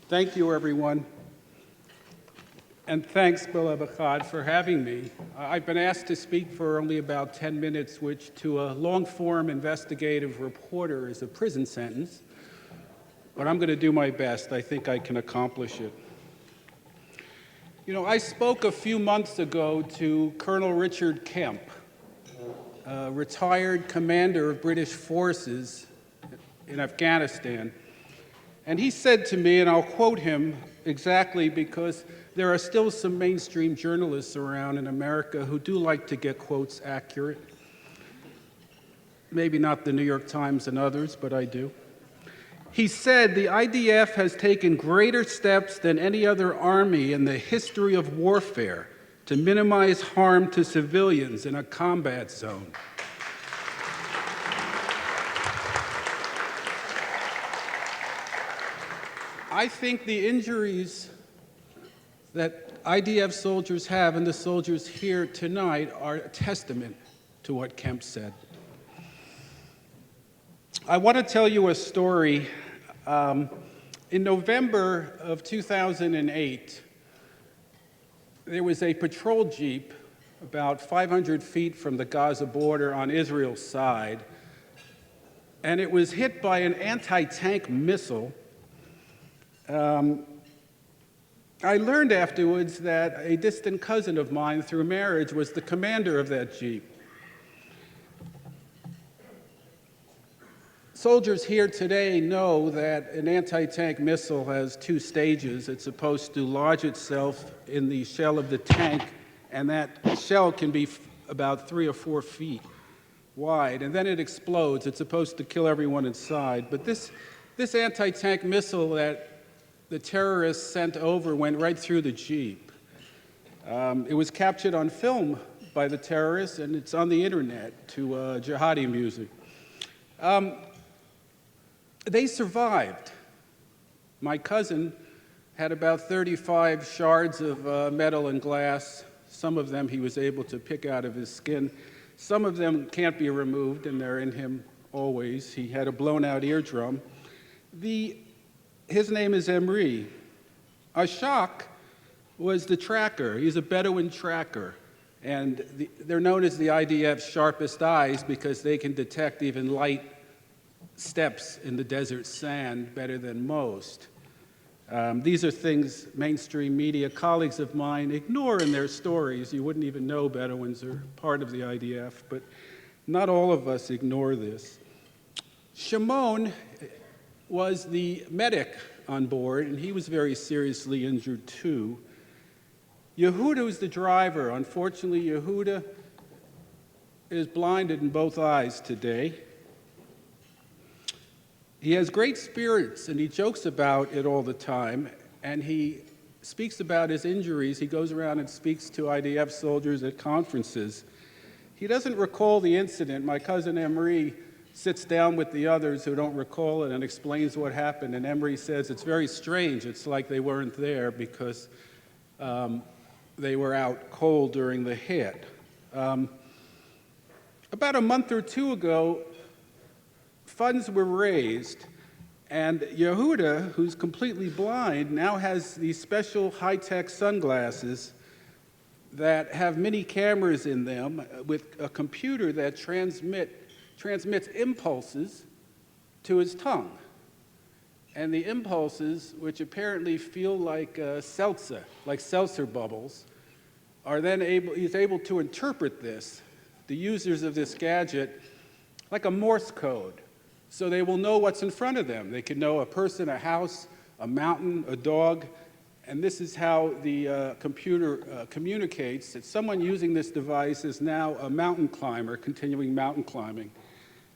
Thank you, everyone. And thanks, Belev Echad, for having me. I've been asked to speak for only about 10 minutes, which to a long-form investigative reporter is a prison sentence. But I'm going to do my best. I think I can accomplish it. You know, I spoke a few months ago to Colonel Richard Kemp, a retired commander of British forces in Afghanistan. And he said to me, and I'll quote him exactly because there are still some mainstream journalists around in America who do like to get quotes accurate. Maybe not the New York Times and others, but I do. He said, "The IDF has taken greater steps than any other army in the history of warfare to minimize harm to civilians in a combat zone." I think the injuries that IDF soldiers have and the soldiers here tonight are a testament to what Kemp said. I want to tell you a story. In November of 2008, there was a patrol jeep about 500 feet from the Gaza border on Israel's side, and it was hit by an anti-tank missile. I learned afterwards that a distant cousin of mine through marriage was the commander of that jeep. Soldiers here today know that an anti-tank missile has two stages. It's supposed to lodge itself in the shell of the tank, and that shell can be about 3 or 4 feet wide, and then it explodes. It's supposed to kill everyone inside. But this anti-tank missile that the terrorists sent over went right through the jeep. It was captured on film by the terrorists, and it's on the internet to jihadi music. They survived. My cousin had about 35 shards of metal and glass. Some of them he was able to pick out of his skin. Some of them can't be removed, and they're in him always. He had a blown-out eardrum. His name is Emri. Ashok was the tracker. He's a Bedouin tracker. And they're known as the IDF's sharpest eyes because they can detect even light steps in the desert sand better than most. These are things mainstream media colleagues of mine ignore in their stories. You wouldn't even know Bedouins are part of the IDF, but not all of us ignore this. Shimon was the medic on board, and he was very seriously injured too. Yehuda was the driver. Unfortunately, Yehuda is blinded in both eyes today. He has great spirits, and he jokes about it all the time, and he speaks about his injuries. He goes around and speaks to IDF soldiers at conferences. He doesn't recall the incident. My cousin Emri sits down with the others who don't recall it and explains what happened, and Emri says it's very strange. It's like they weren't there because they were out cold during the hit. About a month or two ago, funds were raised, and Yehuda, who's completely blind, now has these special high-tech sunglasses that have many cameras in them with a computer that transmits impulses to his tongue. And the impulses, which apparently feel like seltzer bubbles, are then he's able to interpret this, the users of this gadget, like a Morse code. So they will know what's in front of them. They can know a person, a house, a mountain, a dog, and this is how the computer communicates that someone using this device is now a mountain climber, continuing mountain climbing.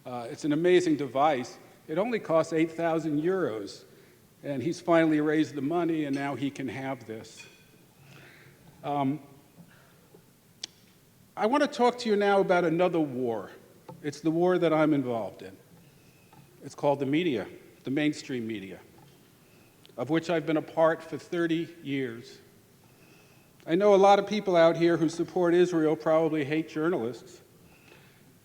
It's an amazing device. It only costs 8,000 euros, and he's finally raised the money, and now he can have this. I want to talk to you now about another war. It's the war that I'm involved in. It's called the media, the mainstream media, of which I've been a part for 30 years. I know a lot of people out here who support Israel probably hate journalists,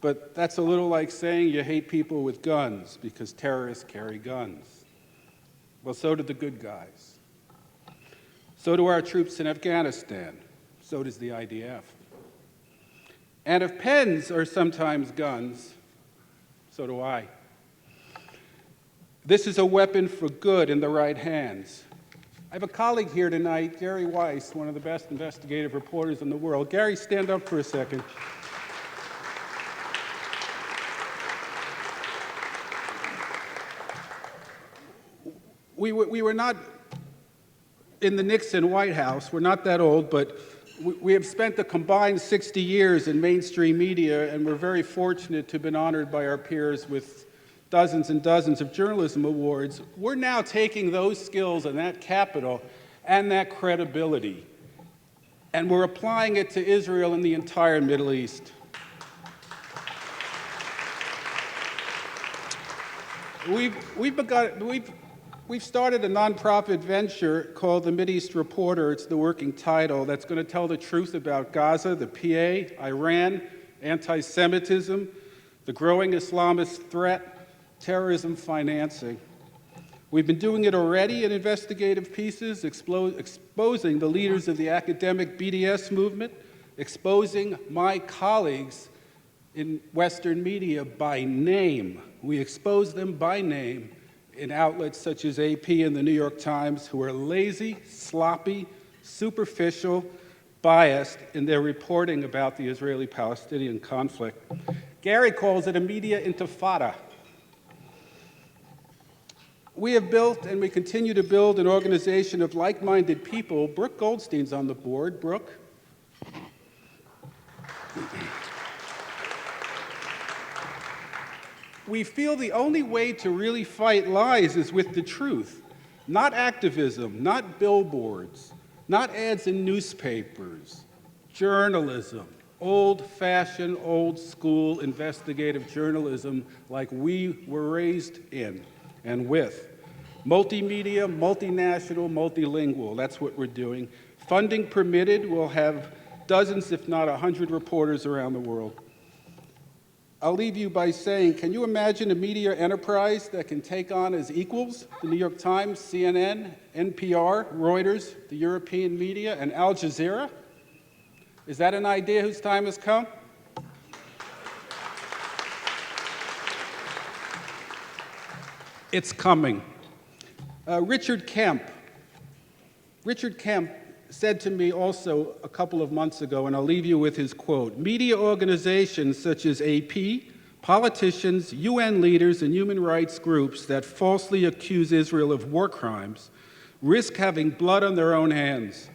but that's a little like saying you hate people with guns because terrorists carry guns. Well, so do the good guys. So do our troops in Afghanistan. So does the IDF. And if pens are sometimes guns, so do I. This is a weapon for good in the right hands. I have a colleague here tonight, Gary Weiss, one of the best investigative reporters in the world. Gary, stand up for a second. We were not in the Nixon White House. We're not that old, but we have spent a combined 60 years in mainstream media, and we're very fortunate to have been honored by our peers with dozens and dozens of journalism awards. We're now taking those skills and that capital and that credibility, and we're applying it to Israel and the entire Middle East. We've started a nonprofit venture called the Mideast Reporter. It's the working title that's going to tell the truth about Gaza, the PA, Iran, anti-Semitism, the growing Islamist threat, terrorism financing. We've been doing it already in investigative pieces, exposing the leaders of the academic BDS movement, exposing my colleagues in Western media by name. We expose them by name in outlets such as AP and the New York Times, who are lazy, sloppy, superficial, biased in their reporting about the Israeli-Palestinian conflict. Gary calls it a media intifada. We have built and we continue to build an organization of like-minded people. Brooke Goldstein's on the board. Brooke? We feel the only way to really fight lies is with the truth, not activism, not billboards, not ads in newspapers, journalism, old-fashioned, old-school investigative journalism like we were raised in and with. Multimedia, multinational, multilingual, that's what we're doing. Funding permitted, we'll have dozens, if not 100 reporters around the world. I'll leave you by saying, can you imagine a media enterprise that can take on as equals the New York Times, CNN, NPR, Reuters, the European media, and Al Jazeera? Is that an idea whose time has come? It's coming. Richard Kemp said to me also a couple of months ago, and I'll leave you with his quote, "Media organizations such as AP, politicians, UN leaders, and human rights groups that falsely accuse Israel of war crimes risk having blood on their own hands.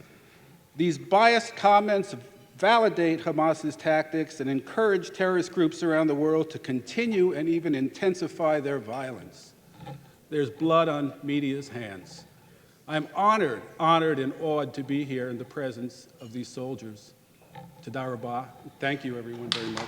These biased comments validate Hamas's tactics and encourage terrorist groups around the world to continue and even intensify their violence." There's blood on media's hands. I'm honored and awed to be here in the presence of these soldiers. Toda Rabah. Thank you, everyone, very much.